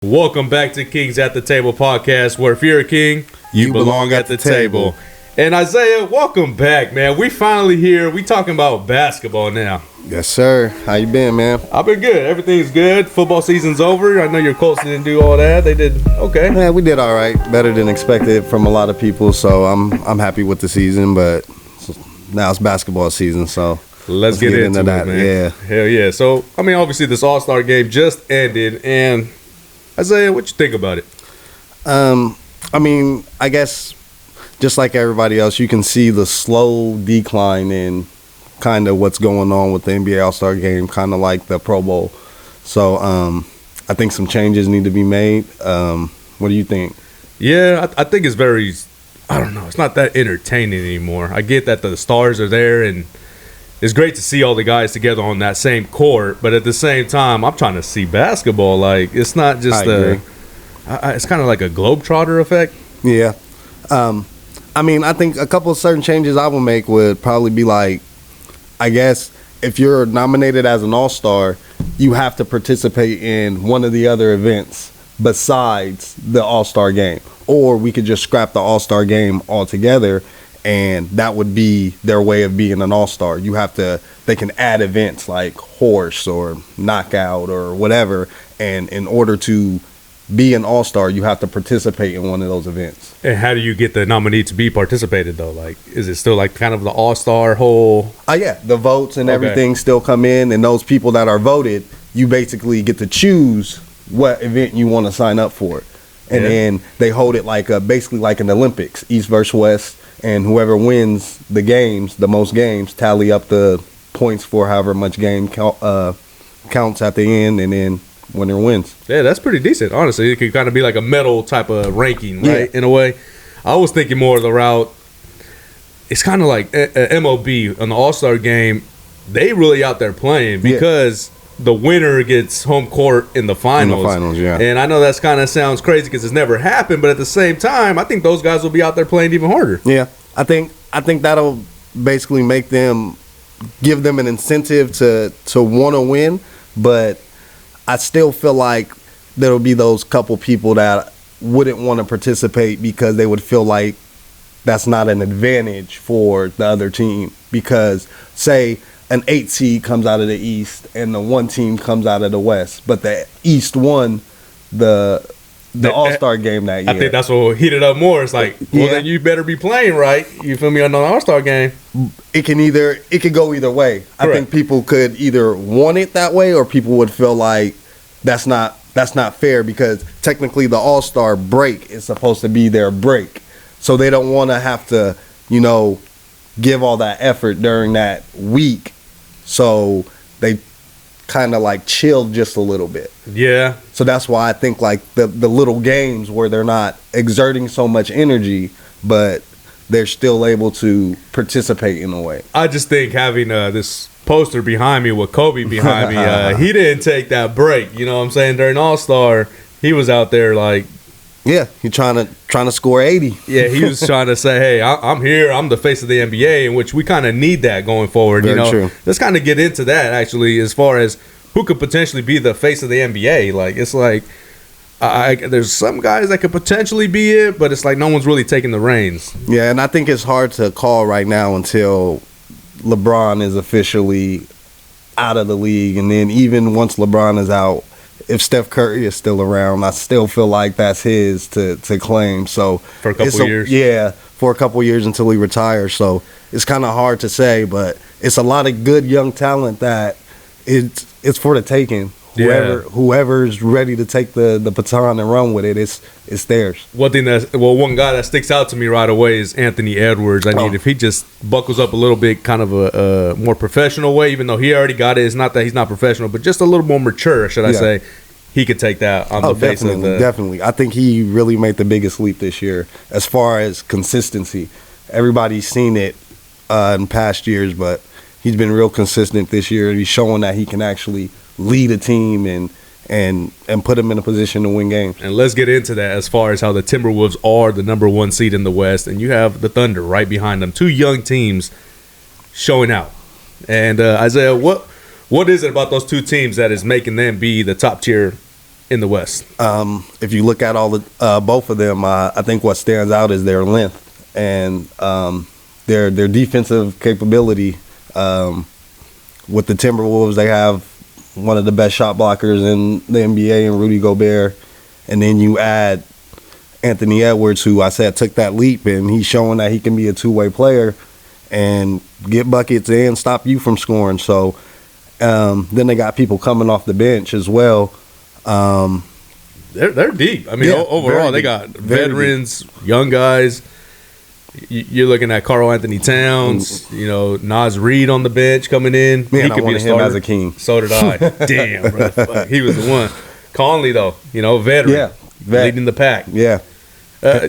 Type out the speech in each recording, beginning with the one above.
Welcome back to Kings at the Table podcast, where if you're a king, you belong at the table. And Isaiah, welcome back, man. We finally here. We talking about basketball now. Yes, sir. How you been, man? I've been good. Everything's good. Football season's over. I know your Colts didn't do all that. They did okay. Yeah, we did all right. Better than expected from a lot of people. So I'm happy with the season. But now it's basketball season. So let's get into that, man. Yeah, hell yeah. So I mean, obviously this All-Star game just ended, and Isaiah, what you think about it? I mean, I guess just like everybody else, you can see the slow decline in kind of what's going on with the NBA All-Star game, kind of like the Pro Bowl. So I think some changes need to be made. What do you think? Yeah, I think it's very, I don't know, it's not that entertaining anymore. I get that the stars are there, and it's great to see all the guys together on that same court, but at the same time, I'm trying to see basketball. Like, it's not just it's kind of like a globetrotter effect. Yeah. I mean, I think a couple of certain changes I would make would probably be like, I guess if you're nominated as an all-star, you have to participate in one of the other events besides the all-star game. Or we could just scrap the all-star game altogether, and that would be their way of being an all-star. They can add events like horse or knockout or whatever, and in order to be an all-star, you have to participate in one of those events. And how do you get the nominee to be participated, though? Like, is it still like kind of the all-star whole? Yeah, the votes and everything still come in, and those people that are voted, you basically get to choose what event you want to sign up for. And then they hold it like basically like an Olympics, East versus West, and whoever wins the games, the most games, tally up the points for however much game counts at the end, and then winner wins. Yeah, that's pretty decent, honestly. It could kind of be like a medal type of ranking, right, in a way. I was thinking more of the route. It's kind of like MLB on the All-Star game. They really out there playing because the winner gets home court in the finals. In the finals, yeah. And I know that's kind of sounds crazy because it's never happened, but at the same time, I think those guys will be out there playing even harder. Yeah, I think that'll basically give them an incentive to want to win, but I still feel like there'll be those couple people that wouldn't want to participate because they would feel like that's not an advantage for the other team. Because, say, an 8 seed comes out of the East and the 1 team comes out of the West, but the East won the All-Star game that year. I think that's what will heat it up more. It's like, then you better be playing right. You feel me, on the All-Star game. It could go either way. Correct. I think people could either want it that way, or people would feel like that's not fair, because technically the All-Star break is supposed to be their break. So they don't want to have to, give all that effort during that week. So they kind of like chilled just a little bit. Yeah. So that's why I think like the little games where they're not exerting so much energy, but they're still able to participate in a way. I just think having this poster behind me with Kobe behind me, he didn't take that break. You know what I'm saying? During All-Star, he was out there like, yeah, he's trying to score 80. Yeah, he was trying to say, hey, I'm here. I'm the face of the NBA, in which we kind of need that going forward. Very true. Let's kind of get into that, actually, as far as who could potentially be the face of the NBA. Like, it's like there's some guys that could potentially be it, but it's like no one's really taking the reins. Yeah, and I think it's hard to call right now until LeBron is officially out of the league. And then even once LeBron is out, if Steph Curry is still around, I still feel like that's his to claim. So for a couple years. Yeah, for a couple years until he retires. So it's kind of hard to say, but it's a lot of good young talent that it's for the taking. Whoever's ready to take the baton and run with it, it's theirs. One guy that sticks out to me right away is Anthony Edwards. I mean, if he just buckles up a little bit, kind of a more professional way, even though he already got it. It's not that he's not professional, but just a little more mature, should I say. He could take that on the face of the... Definitely. I think he really made the biggest leap this year as far as consistency. Everybody's seen it in past years, but he's been real consistent this year. He's showing that he can actually lead a team and put them in a position to win games. And let's get into that as far as how the Timberwolves are the number 1 seed in the West, and you have the Thunder right behind them. 2 young teams showing out. And Isaiah, what is it about those 2 teams that is making them be the top tier in the West? If you look at all the both of them, I think what stands out is their length and their defensive capability. With the Timberwolves, they have one of the best shot blockers in the NBA in Rudy Gobert, and then you add Anthony Edwards, who I said took that leap, and he's showing that he can be a two-way player and get buckets and stop you from scoring. So then they got people coming off the bench as well. They're deep. I mean, overall, they got veterans, young guys. You're looking at Karl Anthony Towns, Naz Reid on the bench coming in. Man, he could be a starter. Him as a king. So did I. Damn, bro. Fuck, he was the one. Conley, though, veteran, leading the pack. Yeah. I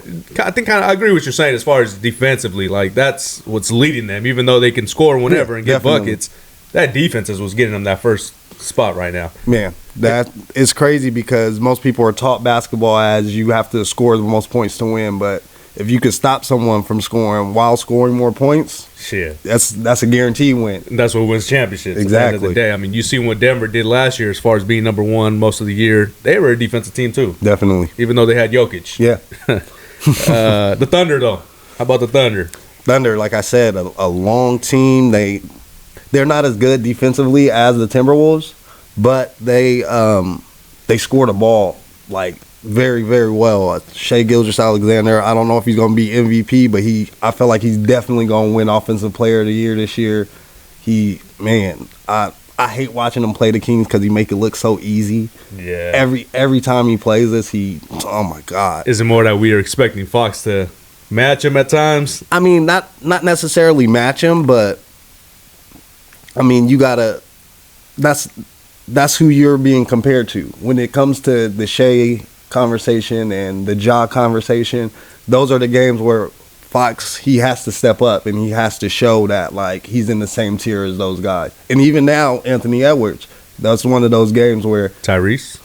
think I agree with what you're saying as far as defensively. Like, that's what's leading them. Even though they can score whenever and get buckets, that defense is what's getting them that first spot right now. Man, that is crazy because most people are taught basketball as you have to score the most points to win. But if you could stop someone from scoring while scoring more points, shit, that's a guaranteed win. That's what wins championships. Exactly. At the end of the day, I mean, you see what Denver did last year as far as being number one most of the year. They were a defensive team too. Definitely. Even though they had Jokic. Yeah. The Thunder, though. How about the Thunder? Thunder, like I said, a long team. They're not as good defensively as the Timberwolves, but they score the ball like very, very well. Shai Gilgeous-Alexander, I don't know if he's going to be MVP, but I feel like he's definitely going to win Offensive Player of the Year this year. I hate watching him play the Kings because he make it look so easy. Yeah. Every time he plays this, oh my God. Is it more that we are expecting Fox to match him at times? I mean, not necessarily match him, but I mean, you gotta. That's who you're being compared to when it comes to the Shea conversation and the Ja conversation. Those are the games where Fox, he has to step up and he has to show that like he's in the same tier as those guys. And even now, Anthony Edwards, that's one of those games where Tyrese.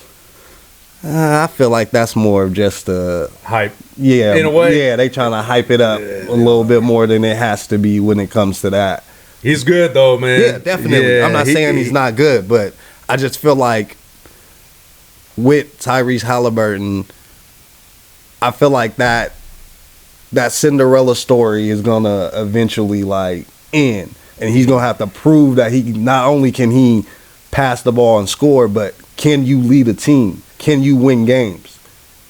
I feel like that's more of just a hype. Yeah, in a way. Yeah, they trying to hype it up a little bit more than it has to be when it comes to that. He's good though, man. Yeah, definitely. I'm not saying he's not good, but I just feel like with Tyrese Halliburton, I feel like that Cinderella story is gonna eventually like end, and he's gonna have to prove that he not only can he pass the ball and score, but can you lead a team? Can you win games?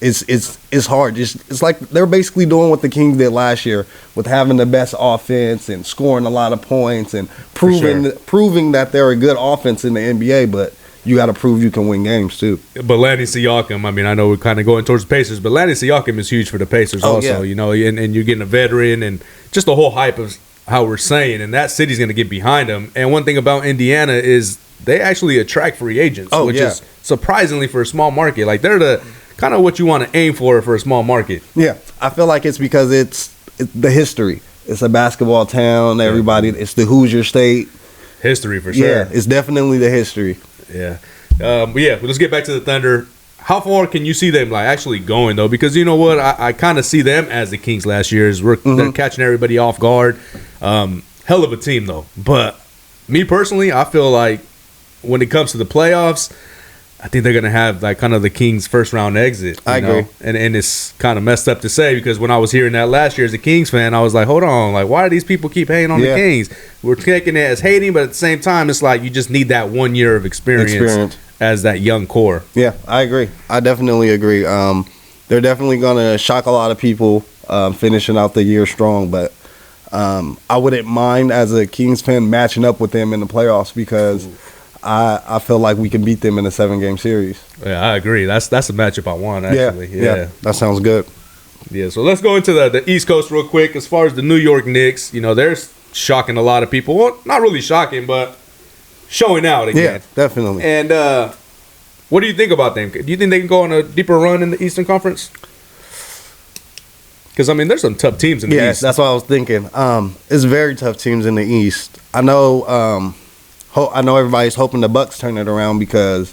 It's hard. It's like they're basically doing what the Kings did last year with having the best offense and scoring a lot of points and proving that they're a good offense in the NBA, but you got to prove you can win games too. But Lanny Siakam, I mean, I know we're kind of going towards the Pacers, but Lanny Siakam is huge for the Pacers also, and you're getting a veteran and just the whole hype of how we're saying, and that city's going to get behind him. And one thing about Indiana is they actually attract free agents, which is surprisingly for a small market. Like they're the kind of what you want to aim for a small market. Yeah, I feel like it's because it's the history. It's a basketball town. Everybody, it's the Hoosier State. History for sure. Yeah, it's definitely the history. Yeah. But let's get back to the Thunder. How far can you see them like actually going though? Because you know what, I kind of see them as the Kings last year. They're catching everybody off guard. Hell of a team though. But me personally, I feel like when it comes to the playoffs, I think they're gonna have like kind of the Kings' first round exit. I agree, and it's kind of messed up to say because when I was hearing that last year as a Kings fan, I was like, hold on, like why do these people keep hating on the Kings? We're taking it as hating, but at the same time, it's like you just need that 1 year of experience as that young core. Yeah, I agree. I definitely agree. They're definitely gonna shock a lot of people finishing out the year strong, but I wouldn't mind as a Kings fan matching up with them in the playoffs because I feel like we can beat them in a 7-game series. Yeah, I agree. That's a matchup I want, actually. Yeah, that sounds good. Yeah, so let's go into the East Coast real quick. As far as the New York Knicks, they're shocking a lot of people. Well, not really shocking, but showing out again. Yeah, definitely. And what do you think about them? Do you think they can go on a deeper run in the Eastern Conference? Because, I mean, there's some tough teams in the East. Yeah, that's what I was thinking. It's very tough teams in the East. I know everybody's hoping the Bucks turn it around because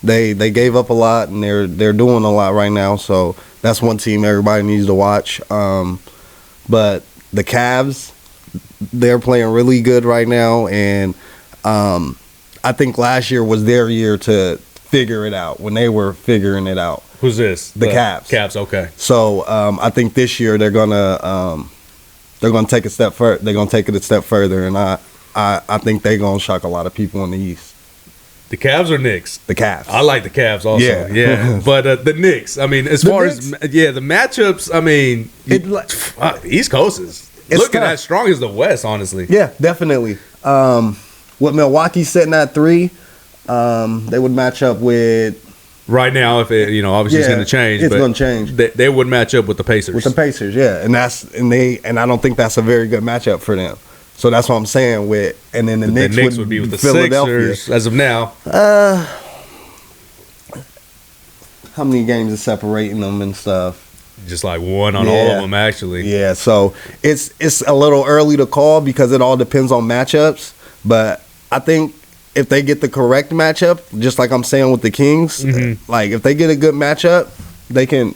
they gave up a lot and they're doing a lot right now. So that's one team everybody needs to watch. But the Cavs, they're playing really good right now, and I think last year was their year to figure it out, when they were figuring it out. Who's this? The Cavs. Cavs, okay. So I think this year they're gonna take a step further. They're gonna take it a step further, and I think they're gonna shock a lot of people in the East. The Cavs or Knicks? The Cavs. I like the Cavs also. Yeah. But the Knicks, I mean, as far as the matchups, I mean, the East Coast is looking as strong as the West, honestly. Yeah, definitely. With Milwaukee sitting at 3, they would match up with. Right now, if it, obviously it's going to change. It's going to change. They would match up with the Pacers. With the Pacers, yeah, and I don't think that's a very good matchup for them. So that's what I'm saying. And then the Knicks would be with the Philadelphia. Sixers as of now. How many games is separating them and stuff? Just like one on all of them, actually. Yeah, so it's a little early to call because it all depends on matchups. But I think if they get the correct matchup, just like I'm saying with the Kings, like if they get a good matchup, they can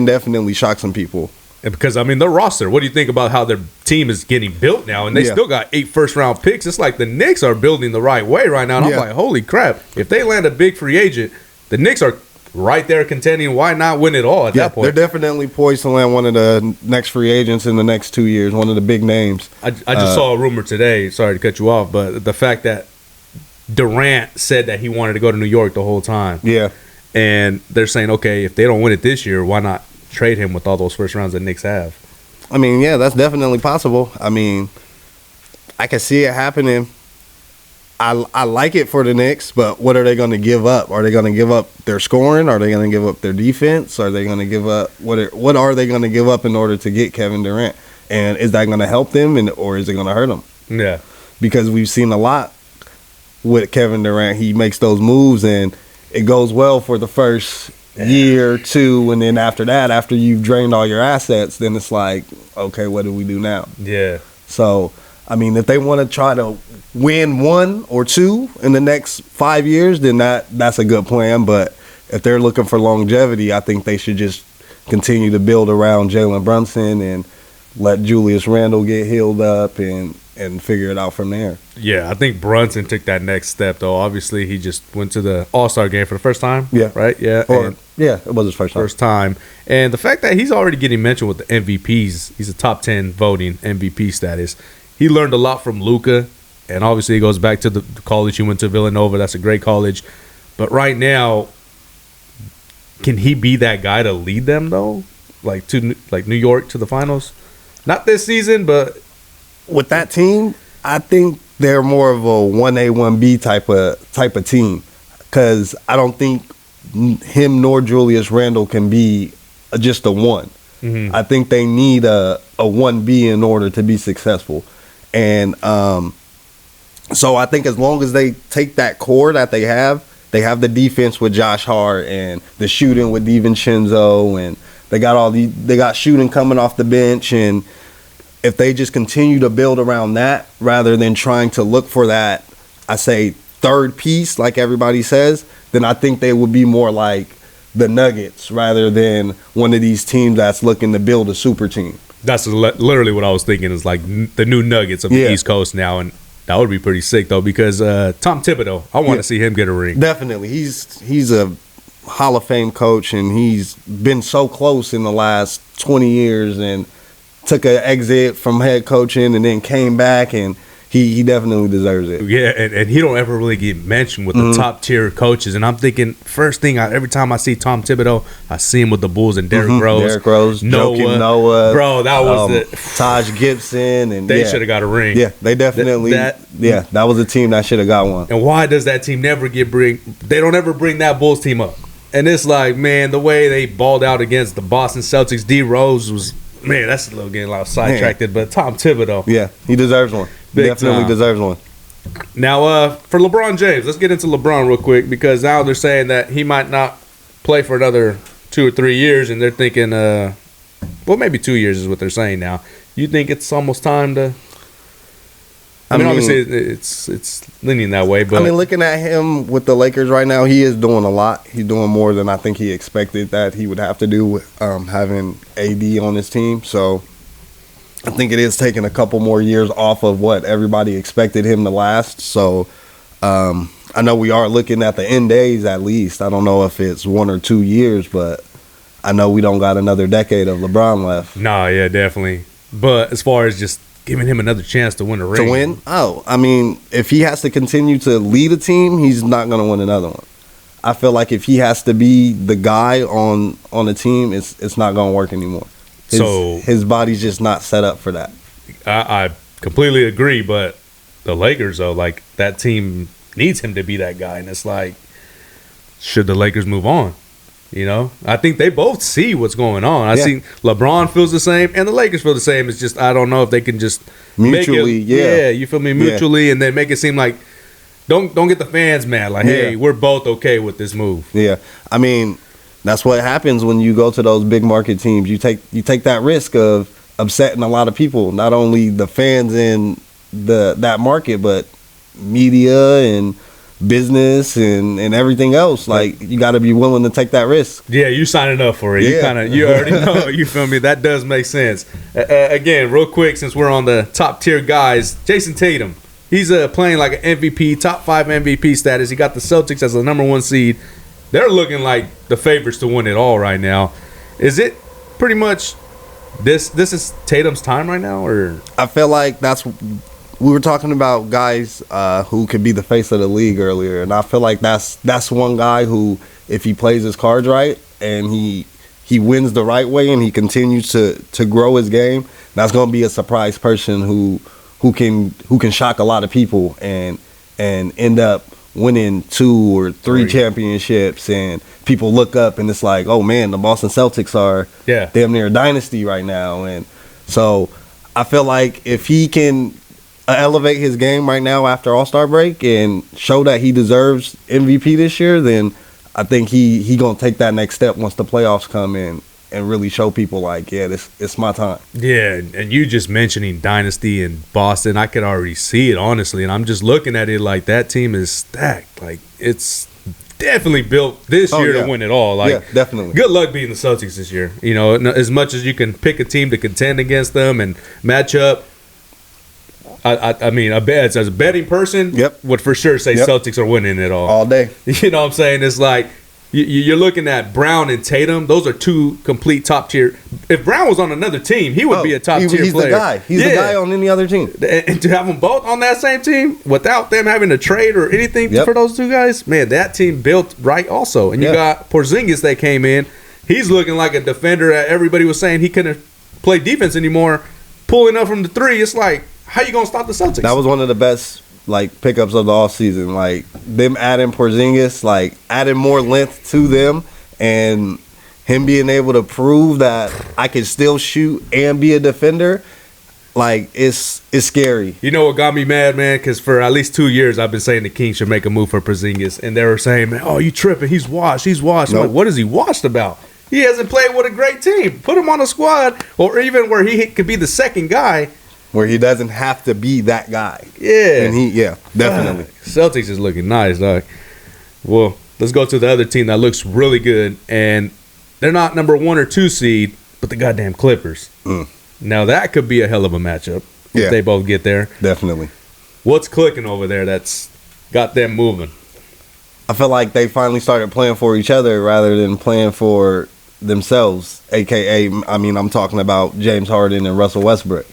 definitely shock some people. And because, I mean, their roster, what do you think about how their team is getting built now? And they still got 8 first-round picks. It's like the Knicks are building the right way right now. And I'm like, holy crap. If they land a big free agent, the Knicks are right there contending. Why not win it all at that point? They're definitely poised to land one of the next free agents in the next 2 years, one of the big names. I just saw a rumor today, sorry to cut you off, but the fact that Durant said that he wanted to go to New York the whole time. Yeah. And they're saying, okay, if they don't win it this year, why not trade him with all those first rounds that Knicks have? I mean, yeah, that's definitely possible. I mean, I can see it happening. I like it for the Knicks, but what are they going to give up? Are they going to give up their scoring? Are they going to give up their defense? Are they going to give up what are they going to give up in order to get Kevin Durant? And is that going to help them or is it going to hurt them? Yeah. Because we've seen a lot with Kevin Durant. He makes those moves and it goes well for the first year, 2, and then after that, after you've drained all your assets, then it's like, okay, what do we do now? Yeah. So, I mean, if they want to try to win 1 or 2 in the next 5 years, then that's a good plan. But if they're looking for longevity, I think they should just continue to build around Jalen Brunson and let Julius Randle get healed up and figure it out from there. Yeah, I think Brunson took that next step, though. Obviously, he just went to the All-Star game for the first time. Yeah. Right? Yeah. It was his first time. And the fact that he's already getting mentioned with the MVPs, he's a top 10 voting MVP status. He learned a lot from Luka, and obviously he goes back to the college. He went to Villanova. That's a great college. But right now, can he be that guy to lead them, though? Like New York to the finals? Not this season, but with that team, I think they're more of a 1A, 1B type of team because I don't think him nor Julius Randle can be just a 1. I think they need a 1B in order to be successful. And so I think as long as they take that core that they have the defense with Josh Hart and the shooting with DiVincenzo, and they got shooting coming off the bench, and if they just continue to build around that rather than trying to look for that, I say, third piece like everybody says, then I think they would be more like the Nuggets rather than one of these teams that's looking to build a super team. That's literally what I was thinking, is like the new Nuggets of the East Coast now, and that would be pretty sick, though, because Tom Thibodeau, I want to see him get a ring. Definitely. He's a Hall of Fame coach, and he's been so close in the last 20 years and took an exit from head coaching and then came back, and he definitely deserves it. Yeah, and he don't ever really get mentioned with the top tier coaches. And I'm thinking, first thing, every time I see Tom Thibodeau, I see him with the Bulls and Derrick Rose, Noah, bro, that was Taj Gibson, and they should have got a ring. Yeah, they definitely. That was a team that should have got one. And why does that team never They don't ever bring that Bulls team up. And it's like, man, the way they balled out against the Boston Celtics, D Rose was. Man, that's a little getting a lot sidetracked, but Tom Thibodeau. Yeah, he deserves one. Definitely deserves one. Now, for LeBron James, let's get into LeBron real quick, because now they're saying that he might not play for another 2 or 3 years, and they're thinking, maybe 2 years is what they're saying now. You think it's almost time to... I mean, obviously, it's leaning that way, but... I mean, looking at him with the Lakers right now, he is doing a lot. He's doing more than I think he expected that he would have to do with having AD on his team. So, I think it is taking a couple more years off of what everybody expected him to last. So, I I know we are looking at the end days at least. I don't know if it's 1 or 2 years, but I know we don't got another decade of LeBron left. No, yeah, definitely. But as far as just giving him another chance to win a ring. To win? Oh, I mean, if he has to continue to lead a team, he's not going to win another one. I feel like if he has to be the guy on a team, it's not going to work anymore. His body's just not set up for that. I completely agree, but the Lakers, though, like, that team needs him to be that guy, and it's like, should the Lakers move on? You know, I think they both see what's going on. I see LeBron feels the same, and the Lakers feel the same. It's just I don't know if they can just mutually, you feel me, mutually, and then make it seem like don't get the fans mad. Like, hey, we're both okay with this move. Yeah, I mean, that's what happens when you go to those big market teams. You take that risk of upsetting a lot of people, not only the fans in that market, but media and business and everything else. Like, you got to be willing to take that risk. Yeah, you signing up for it. Yeah. You already know. You feel me? That does make sense. Again, real quick, since we're on the top tier guys, Jason Tatum. He's playing like an MVP, top 5 MVP status. He got the Celtics as the number 1 seed. They're looking like the favorites to win it all right now. Is it pretty much this is Tatum's time right now, or? I feel like we were talking about guys who could be the face of the league earlier, and I feel like that's one guy who, if he plays his cards right and he wins the right way and he continues to grow his game, that's going to be a surprise person who can shock a lot of people and end up winning 2 or 3 championships, and people look up and it's like, oh man, the Boston Celtics are damn near a dynasty right now. And so I feel like if he can elevate his game right now after All-Star break and show that he deserves MVP this year, then I think he gonna take that next step once the playoffs come in and really show people like, yeah, it's my time. Yeah, and you just mentioning dynasty in Boston, I could already see it, honestly, and I'm just looking at it like that team is stacked. Like, it's definitely built this year to win it all. Like, yeah, definitely. Good luck beating the Celtics this year. You know, as much as you can pick a team to contend against them and match up, I mean, as a betting person, would for sure say Celtics are winning it all day. You know what I'm saying? It's like you're looking at Brown and Tatum. Those are 2 complete top tier. If Brown was on another team, he would be a top tier player. He's the guy. He's the guy on any other team. And to have them both on that same team without them having to trade or anything for those 2 guys, man, that team built right also. And you got Porzingis that came in. He's looking like a defender. Everybody was saying he couldn't play defense anymore. Pulling up from the 3, it's like, how you gonna stop the Celtics? That was one of the best pickups of the offseason. Like, them adding Porzingis, like adding more length to them, and him being able to prove that I can still shoot and be a defender. Like, it's scary. You know what got me mad, man? Because for at least 2 years, I've been saying the Kings should make a move for Porzingis, and they were saying, "Man, oh, you tripping? He's washed. He's washed." Nope. I'm like, what is he washed about? He hasn't played with a great team. Put him on a squad, or even where he could be the second guy. Where he doesn't have to be that guy. Yeah. And definitely. Celtics is looking nice, dog. Well, let's go to the other team that looks really good. And they're not number 1 or 2 seed, but the goddamn Clippers. Now, that could be a hell of a matchup if they both get there. Definitely. What's clicking over there that's got them moving? I feel like they finally started playing for each other rather than playing for themselves, a.k.a., I mean, I'm talking about James Harden and Russell Westbrook.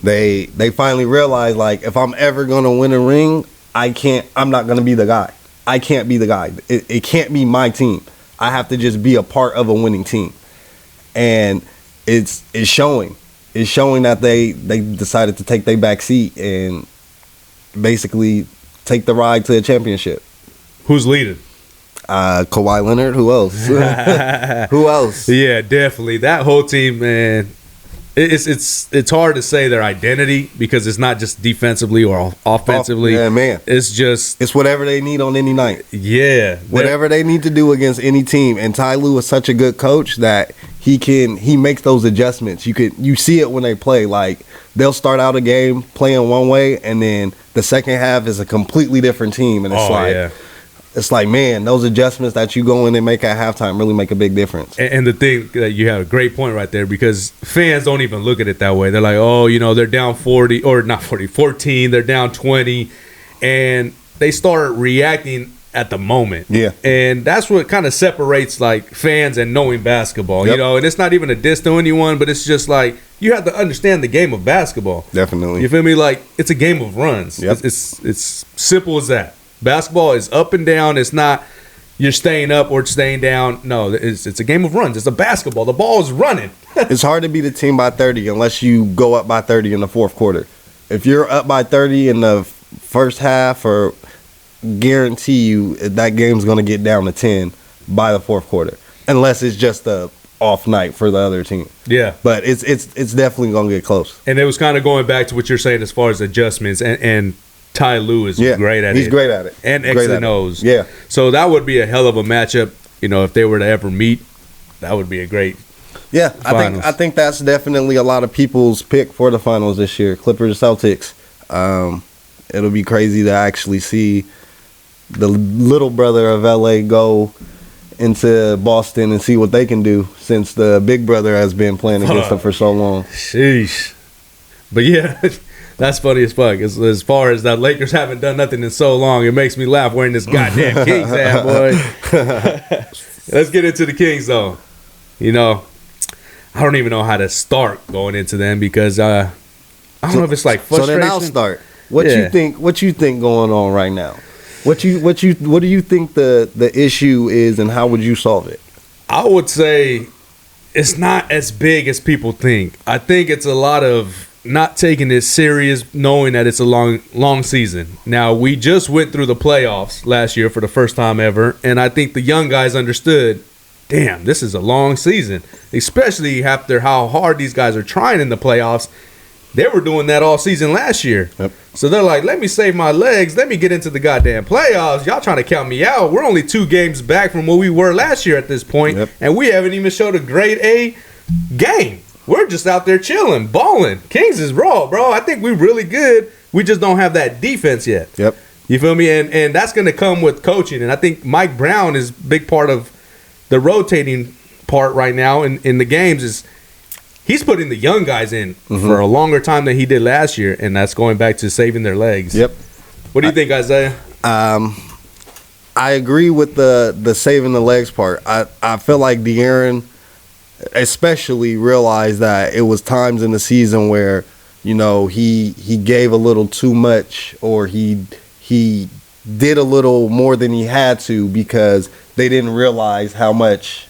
They finally realized, like, if I'm ever going to win a ring, I'm not going to be the guy. I can't be the guy. It can't be my team. I have to just be a part of a winning team. And it's showing. It's showing that they decided to take their back seat and basically take the ride to a championship. Who's leading? Kawhi Leonard. Who else? Who else? Yeah, definitely. That whole team, man. It's hard to say their identity because it's not just defensively or offensively. Yeah, man. It's whatever they need on any night. Yeah. Whatever they need to do against any team. And Ty Lue is such a good coach that he makes those adjustments. You see it when they play. Like, they'll start out a game playing one way, and then the second half is a completely different team. And it's like, man, those adjustments that you go in and make at halftime really make a big difference. And the thing that you have a great point right there, because fans don't even look at it that way. They're like, oh, they're down 40, or not 40, 14, they're down 20. And they start reacting at the moment. Yeah. And that's what kind of separates like fans and knowing basketball, Yep. you know, and it's not even a diss to anyone, but it's just like you have to understand the game of basketball. Definitely. You feel me? Like it's a game of runs. Yep. It's simple as that. Basketball is up and down. It's not you're staying up or staying down. No, it's a game of runs. It's a basketball. The ball is running. It's hard to beat a team by 30 unless you go up by 30 in the fourth quarter. If you're up by 30 in the first half, or guarantee you that game's going to get down to 10 by the fourth quarter, unless it's just a off night for the other team. Yeah. But it's definitely going to get close. And it was kind of going back to what you're saying as far as adjustments, and Ty Lue is great at it. He's great at it. And X and O's. Yeah. So that would be a hell of a matchup, you know, if they were to ever meet. That would be a great Yeah, finals. I think that's definitely a lot of people's pick for the finals this year. Clippers, Celtics. It'll be crazy to actually see the little brother of LA go into Boston and see what they can do, since the big brother has been playing against them for so long. Sheesh. But yeah, that's funny as fuck. As far as that Lakers haven't done nothing in so long, it makes me laugh wearing this goddamn Kings hat, boy. Let's get into the Kings, though. You know, I don't even know how to start going into them because I don't know if it's like frustration. So then I'll start. What Yeah. you think going on right now? What do you think the issue is, and how would you solve it? I would say it's not as big as people think. I think it's a lot of not taking it serious, knowing that it's a long season. Now, we just went through the playoffs last year for the first time ever, and I think the young guys understood, damn, this is a long season, especially after how hard these guys are trying in the playoffs. They were doing that all season last year. Yep. So they're like, let me save my legs. Let me get into the goddamn playoffs. Y'all trying to count me out. We're only 2 games back from where we were last year at this point, Yep. and we haven't even showed a grade A game. We're just out there chilling, balling. Kings is raw, bro. I think we're really good. We just don't have that defense yet. Yep. You feel me? And that's going to come with coaching. And I think Mike Brown is a big part of the rotating part right now in the games is he's putting the young guys in for a longer time than he did last year, and that's going back to saving their legs. Yep. What do you think, Isaiah? I agree with the saving the legs part. I feel like De'Aaron especially realized that it was times in the season where, you know, he gave a little too much, or he did a little more than he had to, because they didn't realize how much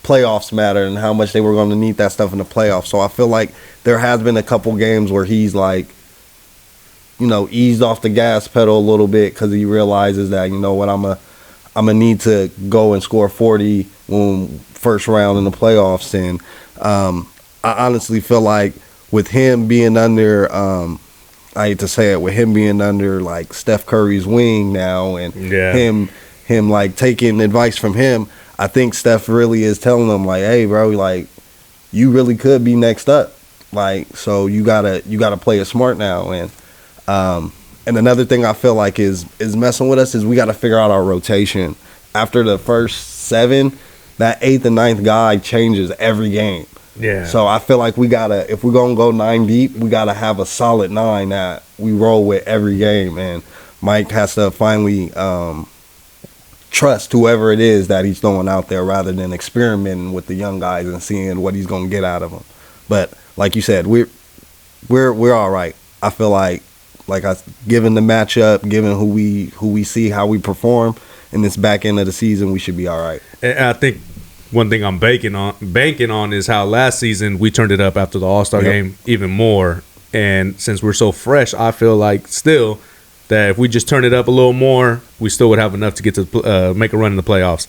playoffs matter and how much they were going to need that stuff in the playoffs. So I feel like there has been a couple games where he's like, you know, eased off the gas pedal a little bit, because he realizes that, you know what, I'm gonna need to go and score 40 when first round in the playoffs. And I honestly feel like with him being under, I hate to say it, with him being under like Steph Curry's wing now, and him like taking advice from him, I think Steph really is telling him like, hey, bro, like you really could be next up, like, so you gotta play it smart now. And another thing I feel like is messing with us is we got to figure out our rotation. After the first 7, that 8th and 9th guy changes every game. Yeah. So I feel like we gotta, if we're gonna go 9 deep, we gotta have a solid 9 that we roll with every game. And Mike has to finally trust whoever it is that he's throwing out there, rather than experimenting with the young guys and seeing what he's gonna get out of them. But like you said, we're all right. I feel like given the matchup, given who we see, how we perform in this back end of the season, we should be all right. And I think one thing I'm banking on is how last season we turned it up after the All-Star game even more. And since we're so fresh, I feel like still that if we just turn it up a little more, we still would have enough to get to make a run in the playoffs.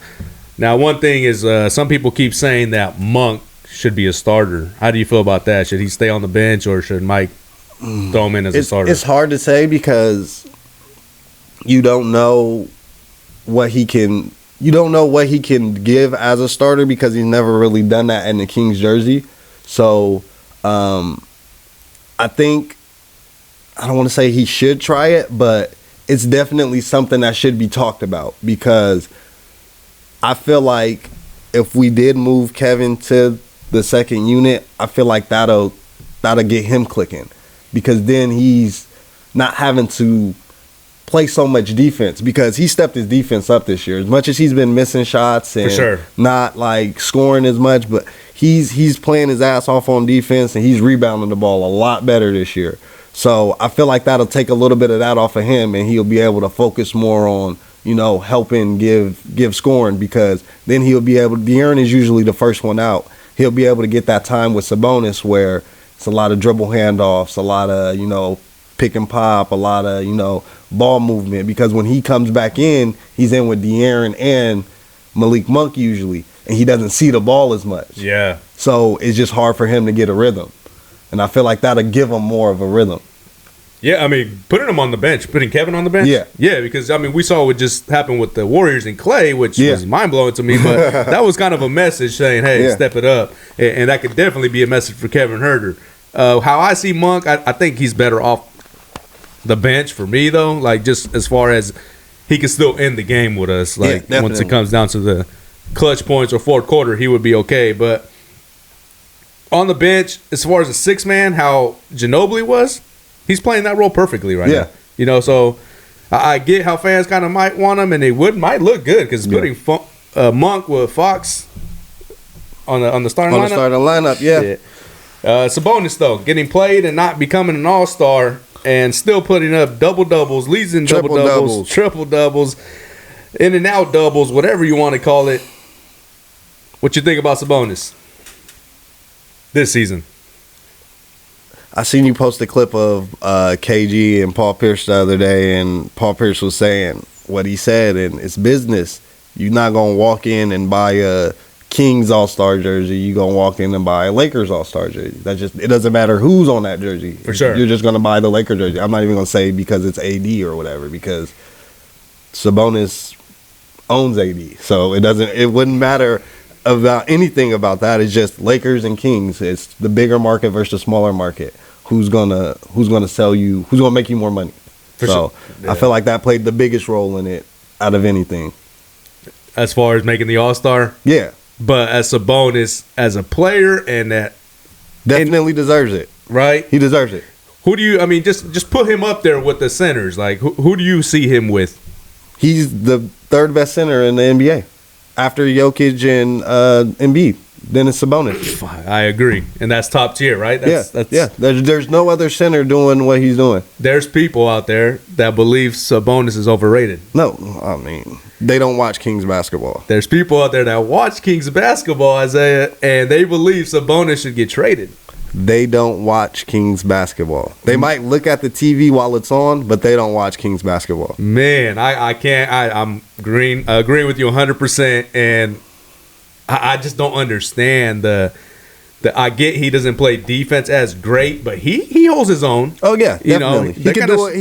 Now, one thing is some people keep saying that Monk should be a starter. How do you feel about that? Should he stay on the bench, or should Mike throw him in as a starter? It's hard to say, because you don't know what he can give as a starter, because he's never really done that in the Kings jersey. So I think, I don't want to say he should try it, but it's definitely something that should be talked about, because I feel like if we did move Kevin to the second unit, I feel like that'll get him clicking, because then he's not having to play so much defense because he stepped his defense up this year. As much as he's been missing shots and For sure. not like scoring as much, but he's playing his ass off on defense and he's rebounding the ball a lot better this year. So I feel like that'll take a little bit of that off of him and he'll be able to focus more on, helping give scoring because then he'll be able. De'Aaron is usually the first one out. He'll be able to get that time with Sabonis where it's a lot of dribble handoffs, a lot of, pick and pop, a lot of, ball movement because when he comes back in, he's in with De'Aaron and Malik Monk usually, and he doesn't see the ball as much. Yeah. So it's just hard for him to get a rhythm. And I feel like that'll give him more of a rhythm. Yeah, I mean, putting him on the bench, putting Kevin on the bench. Yeah. Yeah, because, I mean, we saw what just happened with the Warriors and Clay, which was mind-blowing to me, but that was kind of a message saying, hey, step it up. And that could definitely be a message for Kevin Huerter. How I see Monk, I think he's better off the bench for me, though. Like, just as far as he can still end the game with us. Like, once it comes down to the clutch points or fourth quarter, he would be okay. But on the bench, as far as a six-man, how Ginobili was, he's playing that role perfectly right now. So I get how fans kind of might want him, and they might look good because putting Monk with Fox on the starting lineup. On the starting lineup, Sabonis, though, getting played and not becoming an all-star and still putting up double-doubles, leads in double-doubles, triple-doubles, in-and-out doubles, whatever you want to call it. What you think about Sabonis this season? I seen you post a clip of KG and Paul Pierce the other day, and Paul Pierce was saying what he said, and it's business. You're not going to walk in and buy a Kings All-Star jersey. You're going to walk in and buy a Lakers All-Star jersey. It doesn't matter who's on that jersey. For sure. You're just going to buy the Lakers jersey. I'm not even going to say because it's AD or whatever, because Sabonis owns AD. So it wouldn't matter about anything about that. It's just Lakers and Kings. It's the bigger market versus the smaller market. Who's gonna sell you? Who's gonna make you more money? So I feel like that played the biggest role in it out of anything. As far as making the All-Star, yeah. But as Sabonis as a player, and that definitely deserves it. Right, he deserves it. Who do you? I mean, just put him up there with the centers. Like who do you see him with? He's the third best center in the NBA after Jokic and Embiid. Then it's Sabonis. I agree, and that's top tier, right? That's, There's no other center doing what he's doing. There's people out there that believe Sabonis is overrated. No, I mean they don't watch Kings basketball. There's people out there that watch Kings basketball, Isaiah, and they believe Sabonis should get traded. They don't watch Kings basketball. They might look at the TV while it's on, but they don't watch Kings basketball. Man, I can't. I'm agreeing with you 100%, and I just don't understand the I get he doesn't play defense as great, but he holds his own. Oh yeah, definitely. He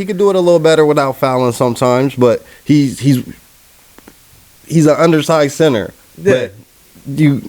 could do it a little better without fouling sometimes, but he's an undersized center. Yeah. But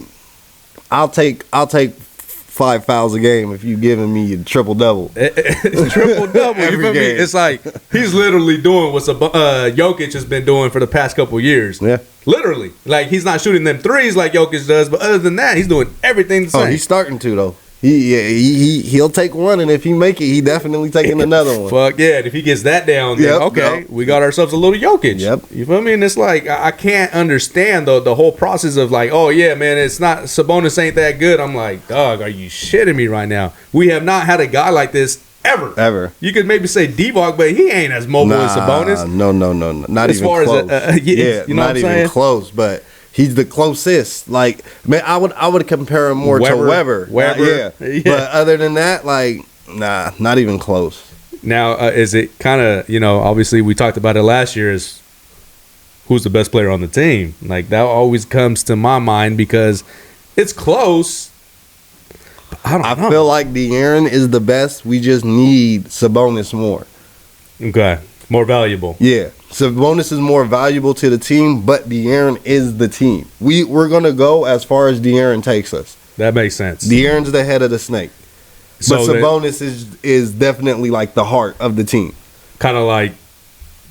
I'll take 5 fouls a game if you giving me a triple double. Triple double. You feel me? It's like he's literally doing what Jokic has been doing for the past couple years. Yeah. Literally. Like he's not shooting them threes like Jokic does, but other than that, he's doing everything the same. Oh, he's starting to though. He'll take one, and if he make it, he definitely taking another one. Fuck yeah! And if he gets that down, then we got ourselves a little Jokic. Yep. You feel me? And it's like I can't understand the whole process of like, oh yeah, man, it's not Sabonis ain't that good. I'm like, dog, are you shitting me right now? We have not had a guy like this ever. You could maybe say Divock, but he ain't as mobile as Sabonis. No, not as even far close. As you know not what I'm even saying? close, but. He's the closest. Like, man, I would compare him more to Weber. Yeah. But other than that, like, nah, not even close. Now, is it kind of, obviously we talked about it last year, is who's the best player on the team? Like, that always comes to my mind because it's close. I feel like De'Aaron is the best. We just need Sabonis more. Okay. More valuable. Yeah. Sabonis is more valuable to the team, but De'Aaron is the team. We're going to go as far as De'Aaron takes us. That makes sense. De'Aaron's the head of the snake. But Sabonis is definitely like the heart of the team. Kind of like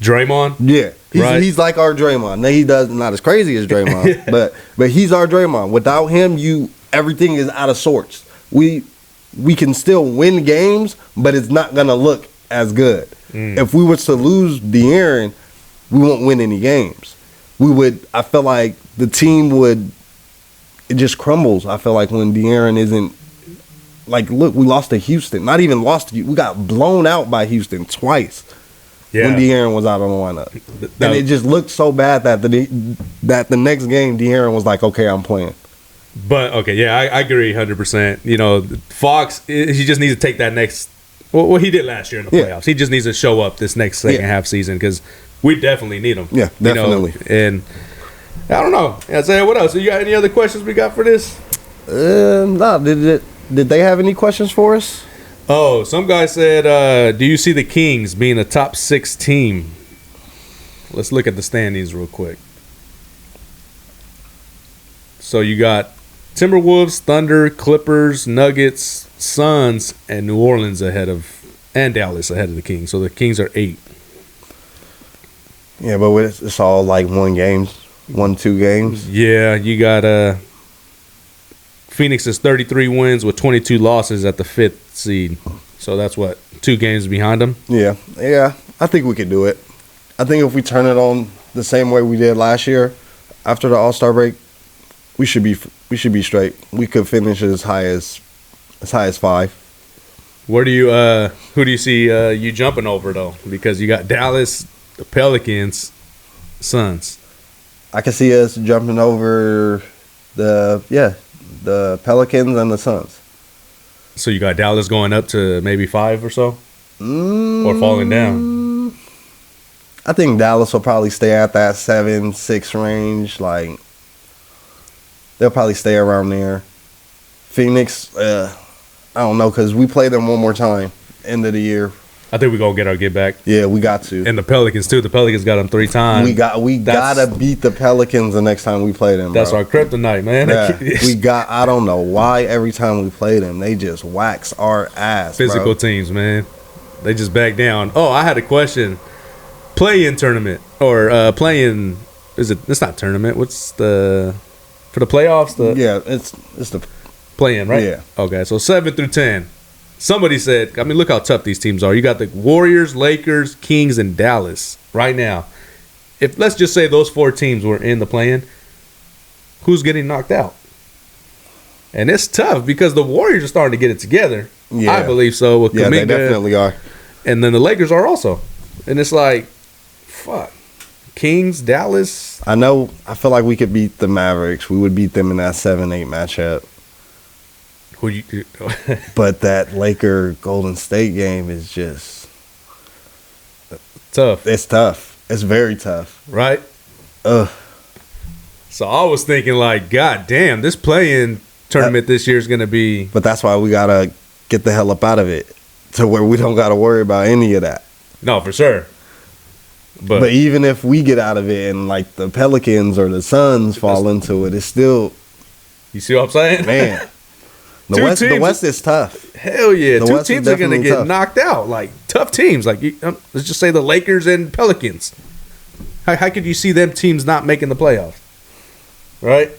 Draymond? Yeah. He's like our Draymond. Now, he does not as crazy as Draymond, but he's our Draymond. Without him, everything is out of sorts. We can still win games, but it's not going to look as good. If we were to lose De'Aaron, we won't win any games. I feel like the team it just crumbles. I feel like when De'Aaron isn't, like, look, we lost to Houston. Not even lost to, we got blown out by Houston twice when De'Aaron was out on the lineup. And it just looked so bad that the next game De'Aaron was like, okay, I'm playing. But, okay, yeah, I agree 100%. You know, Fox, he just needs to take that next, what he did last year in the playoffs. He just needs to show up this next second half season because we definitely need him. Yeah, definitely. You know? And I don't know. Isaiah, what else? You got any other questions we got for this? No. Did they have any questions for us? Oh, some guy said, do you see the Kings being a top 6 team? Let's look at the standings real quick. So you got Timberwolves, Thunder, Clippers, Nuggets, Suns, and New Orleans and Dallas ahead of the Kings. So the Kings are 8. Yeah, but it's all like 1-2 games. Yeah, you got Phoenix is 33 wins with 22 losses at the 5th seed. So that's what, 2 games behind them? Yeah. I think we could do it. I think if we turn it on the same way we did last year after the All-Star break, we should be straight. We could finish as high as 5. Who do you see you jumping over though? Because you got Dallas, the Pelicans, Suns. I can see us jumping over the Pelicans and the Suns. So you got Dallas going up to maybe 5 or so? Or falling down? I think Dallas will probably stay at that 7-6 range. Like, they'll probably stay around there. Phoenix, I don't know, because we play them one more time end of the year. I think we're going to get our get back. Yeah, we got to. And the Pelicans, too. The Pelicans got them 3 times. We got to beat the Pelicans the next time we play them, That's bro. our kryptonite, man. Yeah, I don't know why every time we play them, they just wax our ass, Physical teams, man. They just back down. Oh, I had a question. Play-in tournament. Or play-in, it's not tournament. What's for the playoffs? It's the play-in, right? Yeah. Okay, so 7 through 10. Somebody said, I mean, look how tough these teams are. You got the Warriors, Lakers, Kings, and Dallas right now. If let's just say those 4 teams were in the play-in, who's getting knocked out? And it's tough because the Warriors are starting to get it together. Yeah. I believe so. With Kuminga, they definitely are. And then the Lakers are also. And it's like, fuck. Kings, Dallas. I feel like we could beat the Mavericks. We would beat them in that 7-8 matchup. But that Laker Golden State game is just tough. It's tough. It's very tough. Right? So I was thinking like, God damn, this play-in tournament this year is going to be. But that's why we got to get the hell up out of it to where we don't got to worry about any of that. No, for sure. But even if we get out of it and like the Pelicans or the Suns fall into it, it's still. You see what I'm saying? Man. The West is tough. Hell yeah. 2 teams are going to get knocked out. Like, tough teams. Like, let's just say the Lakers and Pelicans. How could you see them teams not making the playoffs? Right?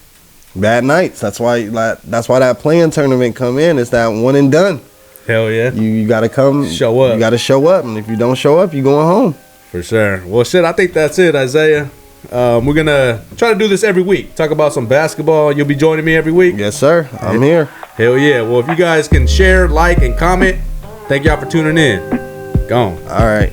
Bad nights. That's why that play-in tournament come in. It's that one and done. Hell yeah. You got to come. Show up. You got to show up. And if you don't show up, you're going home. For sure. Well, shit, I think that's it, Isaiah. We're going to try to do this every week. Talk about some basketball. You'll be joining me every week? Yes, sir. I'm here. Hell yeah. Well, if you guys can share, like, and comment, thank y'all for tuning in. Gone. All right.